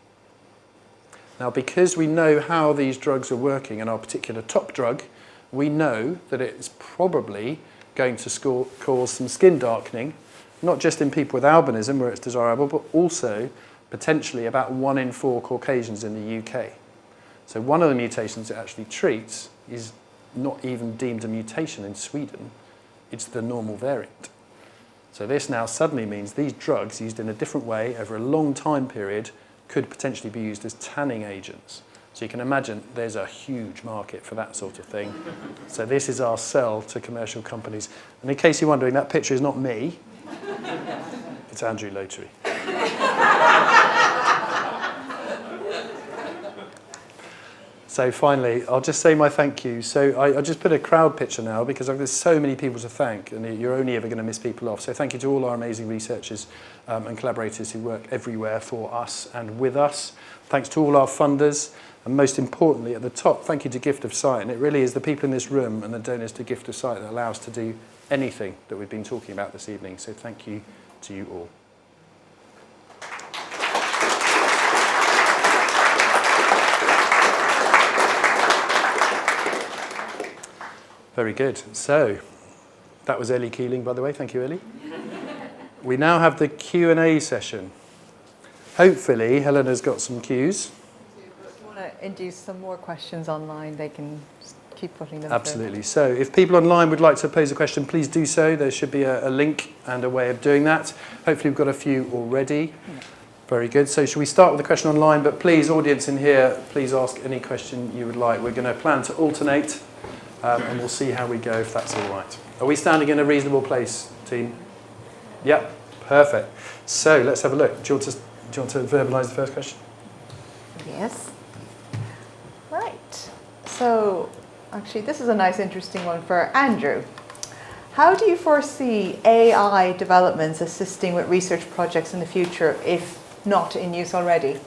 Now, because we know how these drugs are working, and our particular top drug, we know that it's probably going to cause some skin darkening, not just in people with albinism, where it's desirable, but also potentially about 1 in 4 Caucasians in the UK. So one of the mutations it actually treats is not even deemed a mutation in Sweden. It's the normal variant. So this now suddenly means these drugs, used in a different way over a long time period, could potentially be used as tanning agents. So you can imagine there's a huge market for that sort of thing. So this is our sell to commercial companies. And in case you're wondering, that picture is not me. It's Andrew Lotery. So finally, I'll just say my thank you. So I just put a crowd picture now because there's so many people to thank and you're only ever going to miss people off. So thank you to all our amazing researchers and collaborators who work everywhere for us and with us. Thanks to all our funders. And most importantly, at the top, thank you to Gift of Sight. And it really is the people in this room and the donors to Gift of Sight that allow us to do anything that we've been talking about this evening. So thank you to you all. Very good. So that was Ellie Keeling, by the way. Thank you, Ellie. We now have the Q&A session. Hopefully, Helena's got some cues. If you want to induce some more questions online, they can just keep putting them Absolutely. So if people online would like to pose a question, please do so. There should be a link and a way of doing that. Hopefully, we've got a few already. Yeah. Very good. So should we start with the question online? But please, audience in here, please ask any question you would like. We're going to plan to alternate. And we'll see how we go, if that's all right. Are we standing in a reasonable place, team? Yep, perfect. So let's have a look. Do you want to verbalise the first question? Yes. Right. So actually, this is a nice, interesting one for Andrew. How do you foresee AI developments assisting with research projects in the future, if not in use already?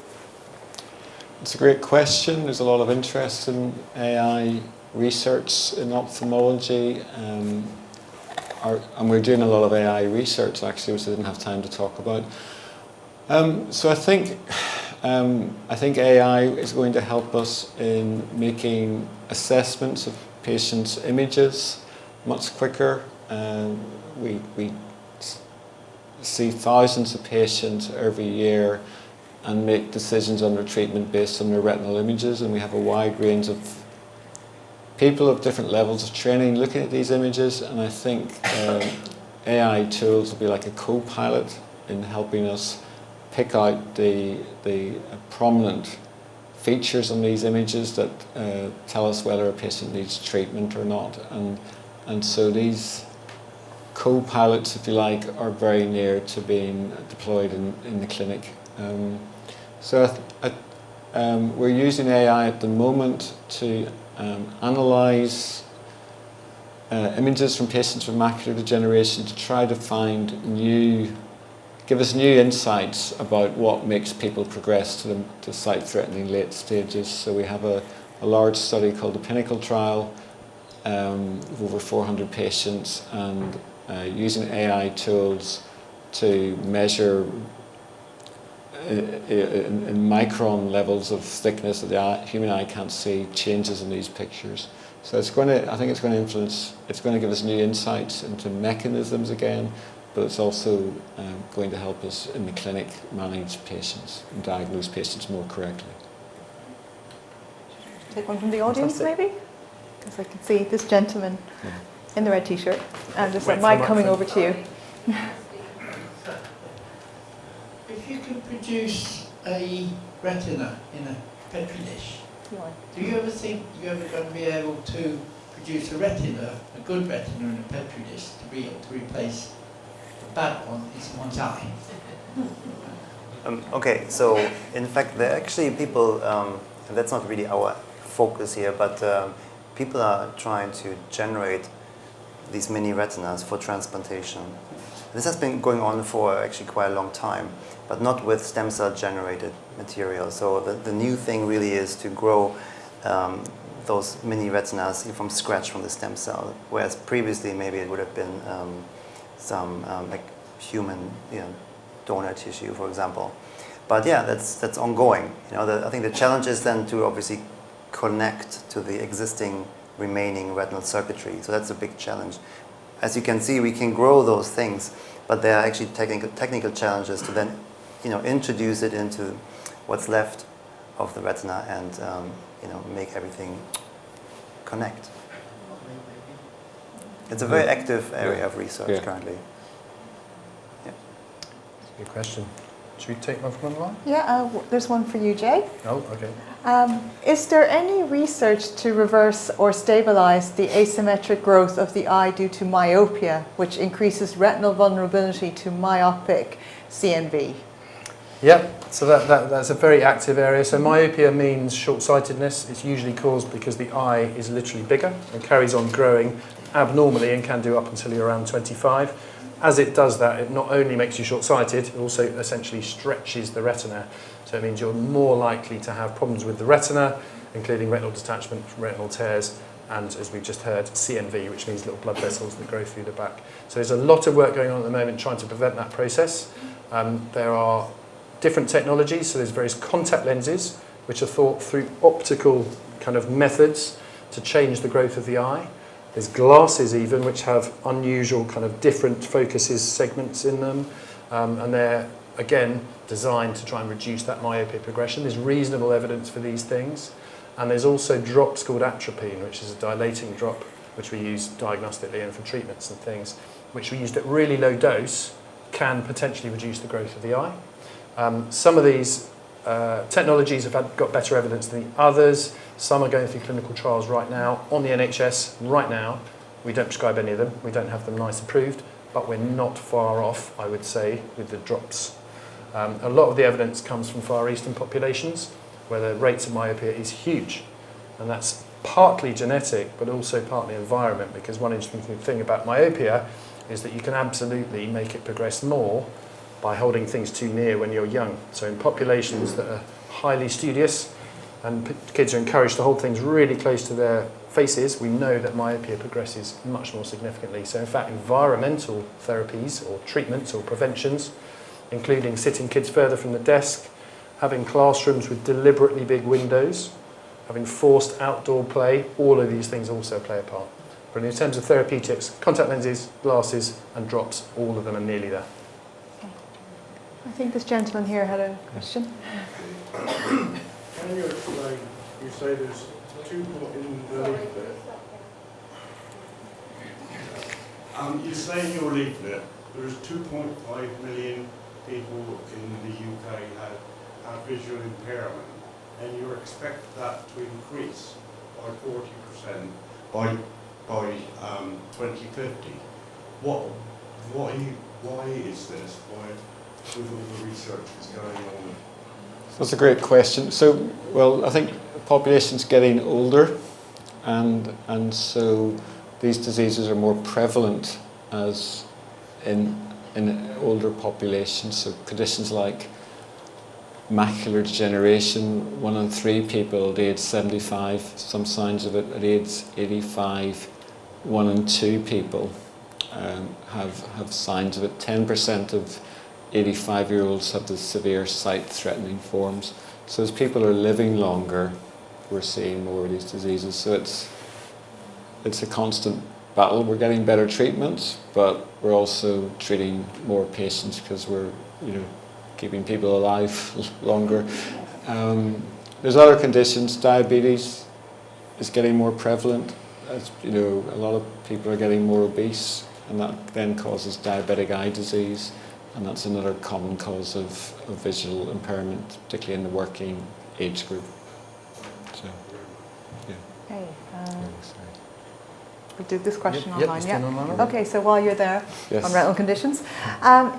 It's a great question. There's a lot of interest in AI research in ophthalmology, and we're doing a lot of AI research actually, which I didn't have time to talk about. So I think AI is going to help us in making assessments of patients' images much quicker. We see thousands of patients every year and make decisions on their treatment based on their retinal images, and we have a wide range of people of different levels of training looking at these images, and I think AI tools will be like a co-pilot in helping us pick out the prominent features on these images that tell us whether a patient needs treatment or not. And so these co-pilots, if you like, are very near to being deployed in the clinic. We're using AI at the moment to analyse images from patients with macular degeneration to try to give us new insights about what makes people progress to sight-threatening late stages. So we have a large study called the Pinnacle trial of over 400 patients, and using AI tools to measure in micron levels of thickness that the human eye can't see changes in these pictures. So I think it's going to influence, it's going to give us new insights into mechanisms again, but it's also going to help us in the clinic manage patients and diagnose patients more correctly. Take one from the audience maybe? Because I can see this gentleman in the red t-shirt, and there's a mic coming over to you. If you could produce a retina in a petri dish, do you ever think you're ever going to be able to produce a retina, a good retina in a petri dish, to be able to replace the bad one in someone's eye? Okay, so in fact there are actually people, and that's not really our focus here, but people are trying to generate these mini retinas for transplantation. This has been going on for actually quite a long time, but not with stem cell generated material. So the new thing really is to grow those mini retinas from scratch from the stem cell, whereas previously maybe it would have been some like human donor tissue, for example. But yeah, that's ongoing. I think the challenge is then to obviously connect to the existing remaining retinal circuitry. So that's a big challenge. As you can see, we can grow those things, but there are actually technical challenges to then introduce it into what's left of the retina and make everything connect. It's a very active area of research currently. Yeah. Good question. Should we take one from online? Yeah, there's one for you, Jay. Oh, okay. Is there any research to reverse or stabilize the asymmetric growth of the eye due to myopia, which increases retinal vulnerability to myopic CNV? Yeah, so that's a very active area. So myopia means short-sightedness. It's usually caused because the eye is literally bigger and carries on growing abnormally and can do up until you're around 25. As it does that, it not only makes you short-sighted, it also essentially stretches the retina. So it means you're more likely to have problems with the retina, including retinal detachment, retinal tears, and as we've just heard, CNV, which means little blood vessels that grow through the back. So there's a lot of work going on at the moment trying to prevent that process. There are different technologies, so there's various contact lenses, which are thought through optical kind of methods to change the growth of the eye. There's glasses even, which have unusual kind of different focuses, segments in them, and they're, again, designed to try and reduce that myopia progression. There's reasonable evidence for these things. And there's also drops called atropine, which is a dilating drop, which we use diagnostically and for treatments and things, which we used at really low dose, can potentially reduce the growth of the eye. Some of these technologies have got better evidence than the others. Some are going through clinical trials right now on the NHS right now. We don't prescribe any of them. We don't have them NICE approved, but we're not far off, I would say, with the drops. A lot of the evidence comes from Far Eastern populations, where the rates of myopia is huge. And that's partly genetic, but also partly environment, because one interesting thing about myopia is that you can absolutely make it progress more by holding things too near when you're young. So in populations that are highly studious, and kids are encouraged to hold things really close to their faces, we know that myopia progresses much more significantly. So in fact, environmental therapies or treatments or preventions, including sitting kids further from the desk, having classrooms with deliberately big windows, having forced outdoor play, all of these things also play a part. But in terms of therapeutics, contact lenses, glasses and drops, all of them are nearly there. I think this gentleman here had a question. Can you explain, you say there's in the leaflet. You say in your leaflet there's 2.5 million people in the UK have visual impairment, and you expect that to increase by 40% by 2050. Why is this? Why, with all the research that's going on? That's a great question. So, well, I think the population's getting older, and so these diseases are more prevalent as in older populations. So conditions like macular degeneration, 1 in 3 people at age 75, some signs of it at age 85, 1 in 2 people have signs of it. 10% of 85-year-olds have the severe sight-threatening forms. So as people are living longer, we're seeing more of these diseases. So it's a constant battle. We're getting better treatments, but we're also treating more patients because we're, keeping people alive longer. There's other conditions. Diabetes is getting more prevalent. As a lot of people are getting more obese, and that then causes diabetic eye disease, and that's another common cause of visual impairment, particularly in the working age group. So, yeah. Okay. We did this question Yep, online, online. Okay, so while you're there, Yes. on retinal conditions,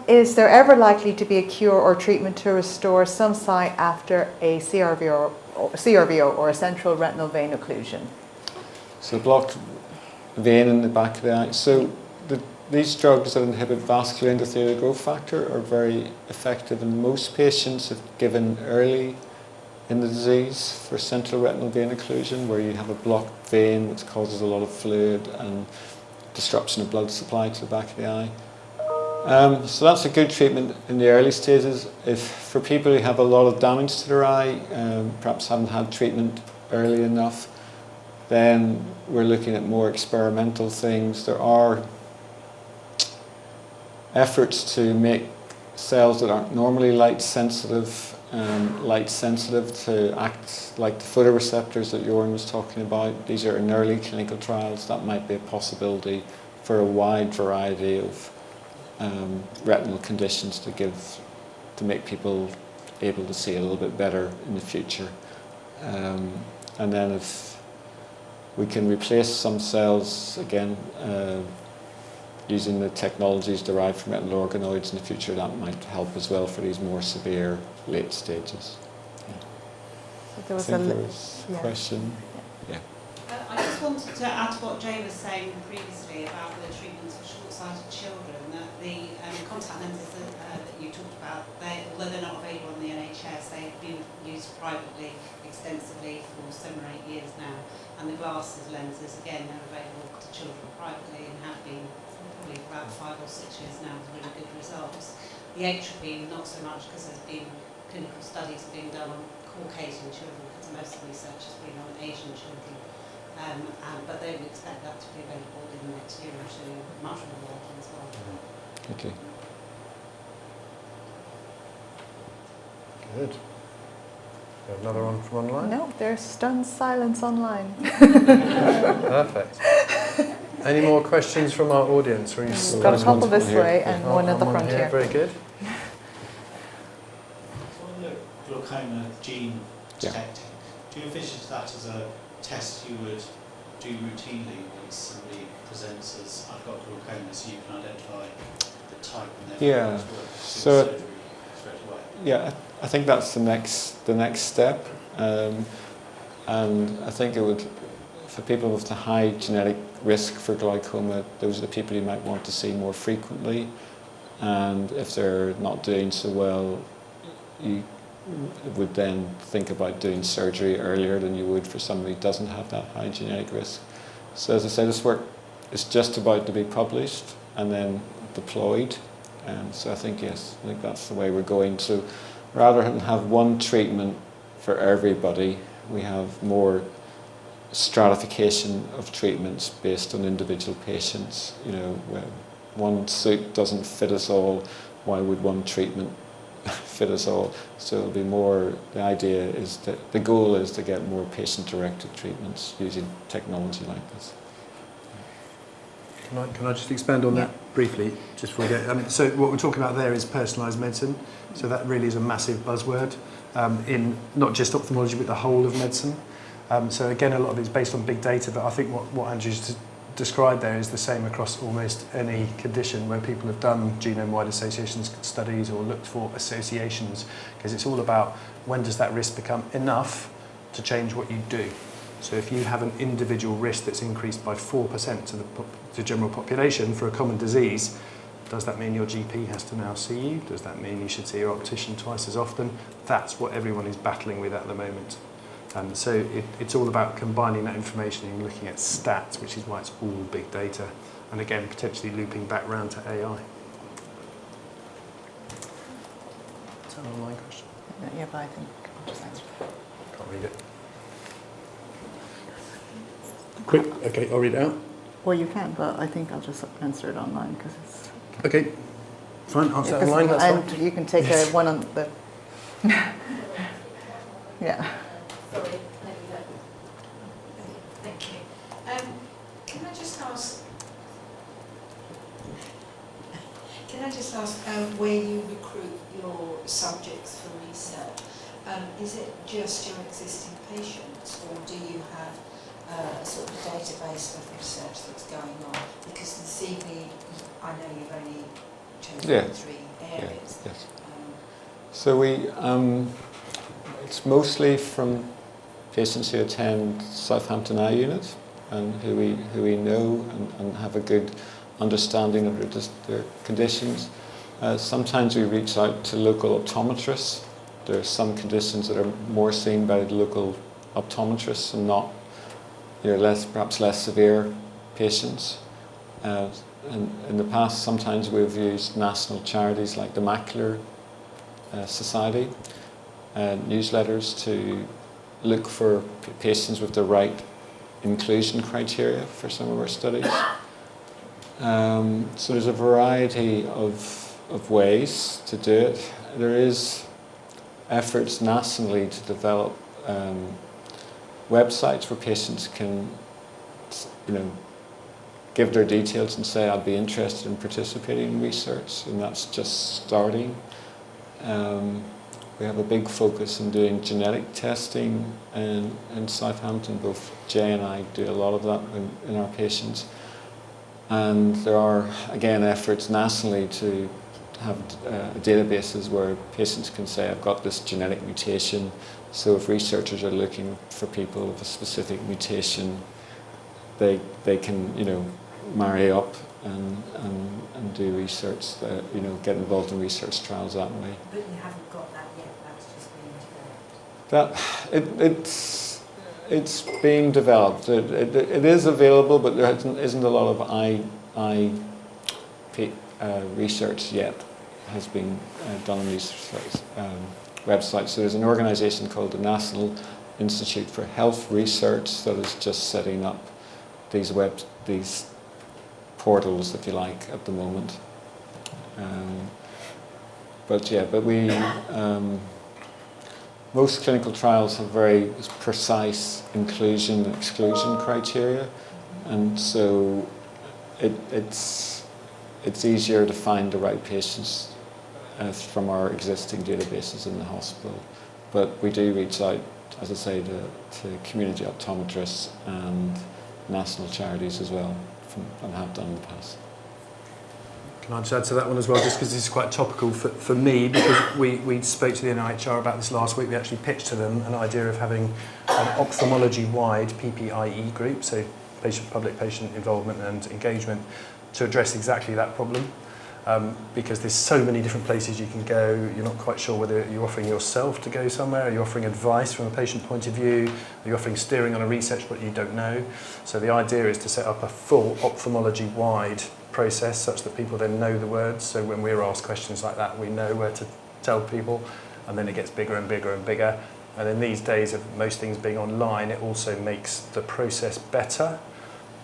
is there ever likely to be a cure or treatment to restore some sight after a CRVO or a central retinal vein occlusion? So the blocked vein in the back of the eye. So these drugs that inhibit vascular endothelial growth factor are very effective in most patients if given early in the disease for central retinal vein occlusion, where you have a blocked vein which causes a lot of fluid and disruption of blood supply to the back of the eye. So that's a good treatment in the early stages. If for people who have a lot of damage to their eye, perhaps haven't had treatment early enough, then we're looking at more experimental things. There are efforts to make cells that aren't normally light sensitive to act like the photoreceptors that Jörn was talking about. These are in early clinical trials. That might be a possibility for a wide variety of retinal conditions to make people able to see a little bit better in the future. And then if we can replace some cells, again, using the technologies derived from retinal organoids in the future, that might help as well for these more severe late stages. So there was I think a there was a question. Yeah. I just wanted to add to what Jay was saying previously about the treatments for short-sighted children, that the contact lenses that you talked about, although they're not available on the NHS, they've been used privately extensively for 7 or 8 years now. And the glasses lenses, again, they're available to children privately and have been probably for about 5 or 6 years now with really good results. The atrophy, not so much, because there's been clinical studies being done on Caucasian children, because most of the research has been on Asian children. But they would expect that to be available in the next year or two, much more widely as well. Okay. Good. Another one from online? No, there's stunned silence online. Perfect. Any more questions from our audience? Or We've got a couple this here. way and one at the front here. Very good. On the glaucoma gene Yeah. detecting, do you envisage that as a test you would do routinely when somebody presents as, I've got glaucoma, so you can identify the type and Yeah. therefore So- surgery straight away? Yeah, I think that's the next step, and I think it would, for people with a high genetic risk for glaucoma, those are the people you might want to see more frequently, and if they're not doing so well, you would then think about doing surgery earlier than you would for somebody who doesn't have that high genetic risk. So as I say, this work is just about to be published and then deployed. So I think, yes, I think that's the way we're going. So rather than have one treatment for everybody, we have more stratification of treatments based on individual patients. You know, where one suit doesn't fit us all, why would one treatment fit us all? So it'll be more, the idea is that the goal is to get more patient-directed treatments using technology like this. Can I just expand on that briefly, just before we go? So what we're talking about there is personalised medicine. So that really is a massive buzzword in not just ophthalmology, but the whole of medicine. So again, a lot of it's based on big data, but I think what Andrew's described there is the same across almost any condition where people have done genome-wide associations studies or looked for associations, because it's all about when does that risk become enough to change what you do. So if you have an individual risk that's increased by 4% to the general population for a common disease, does that mean your GP has to now see you? Does that mean you should see your optician twice as often? That's what everyone is battling with at the moment. So it's all about combining that information and looking at stats, which is why it's all big data, and again, potentially looping back round to AI. Is that an online question? Yeah, but I think I'll just answer. Can't read it. Quick, okay, I'll read it out. Or you can, but I think I'll just answer it online because it's... Okay, fine, answer that because- online, that's and fine. you can take Yes. a one on the... Yeah. Sorry, thank you. Can I just ask where you recruit your subjects for research? Is it just your existing patients, or do you have a sort of database of research that's going on? Because the CV, I know you've only chosen 3 areas. Yes. So it's mostly from patients who attend Southampton Eye Unit and who we know and have a good understanding of their conditions. Sometimes we reach out to local optometrists. There are some conditions that are more seen by the local optometrists and not, perhaps less severe patients. And in the past, sometimes we've used national charities like the Macular Society, newsletters to look for patients with the right inclusion criteria for some of our studies. So there's a variety of ways to do it. There is efforts nationally to develop websites where patients can, give their details and say, I'd be interested in participating in research, and that's just starting. We have a big focus on doing genetic testing in Southampton. Both Jay and I do a lot of that in our patients. And there are, again, efforts nationally to have databases where patients can say, I've got this genetic mutation. So if researchers are looking for people with a specific mutation, they can, you know, marry up and do research, you know, get involved in research trials that way. But you haven't got that yet, that's just being developed. It's being developed. It is available, but there isn't a lot of research yet has been done on these websites. So there's an organisation called the National Institute for Health Research that is just setting up these portals, if you like, at the moment. But we. Most clinical trials have very precise inclusion and exclusion criteria, and so it's easier to find the right patients from our existing databases in the hospital. But we do reach out, as I say, to community optometrists and national charities as well, and have done in the past. Can I just add to that one as well, just because this is quite topical for me, because we spoke to the NIHR about this last week. We actually pitched to them an idea of having an ophthalmology-wide PPIE group, so public patient involvement and engagement, to address exactly that problem. Because there's so many different places you can go, you're not quite sure whether you're offering yourself to go somewhere, are you offering advice from a patient point of view, are you offering steering on a research but you don't know. So the idea is to set up a full ophthalmology-wide process such that people then know the words, so when we're asked questions like that we know where to tell people, and then it gets bigger and bigger and bigger. And in these days of most things being online, it also makes the process better,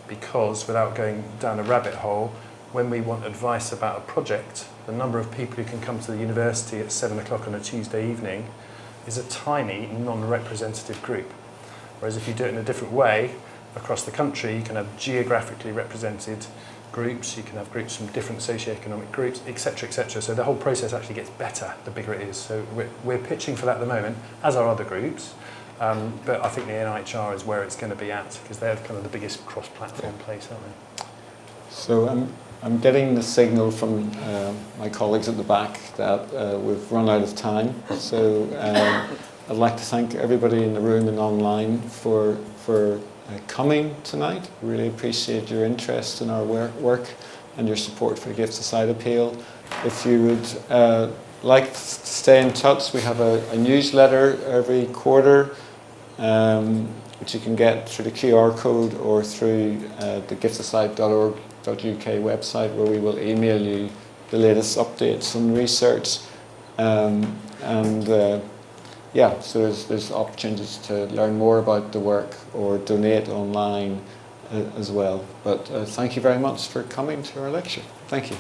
because without going down a rabbit hole, when we want advice about a project, the number of people who can come to the university at 7 o'clock on a Tuesday evening is a tiny, non-representative group. Whereas if you do it in a different way, across the country, you can have geographically represented groups, you can have groups from different socioeconomic groups, etc., etc. So the whole process actually gets better the bigger it is. So we're pitching for that at the moment, as are other groups. But I think the NIHR is where it's going to be at, because they're kind of the biggest cross-platform place, aren't they? So I'm getting the signal from my colleagues at the back that we've run out of time. So I'd like to thank everybody in the room and online for coming tonight. Really appreciate your interest in our work and your support for the Gifts Aside appeal. If you would like to stay in touch, we have a newsletter every quarter, which you can get through the QR code or through the giftsaside.org.uk website, where we will email you the latest updates on research. So there's opportunities to learn more about the work or donate online as well. But thank you very much for coming to our lecture. Thank you.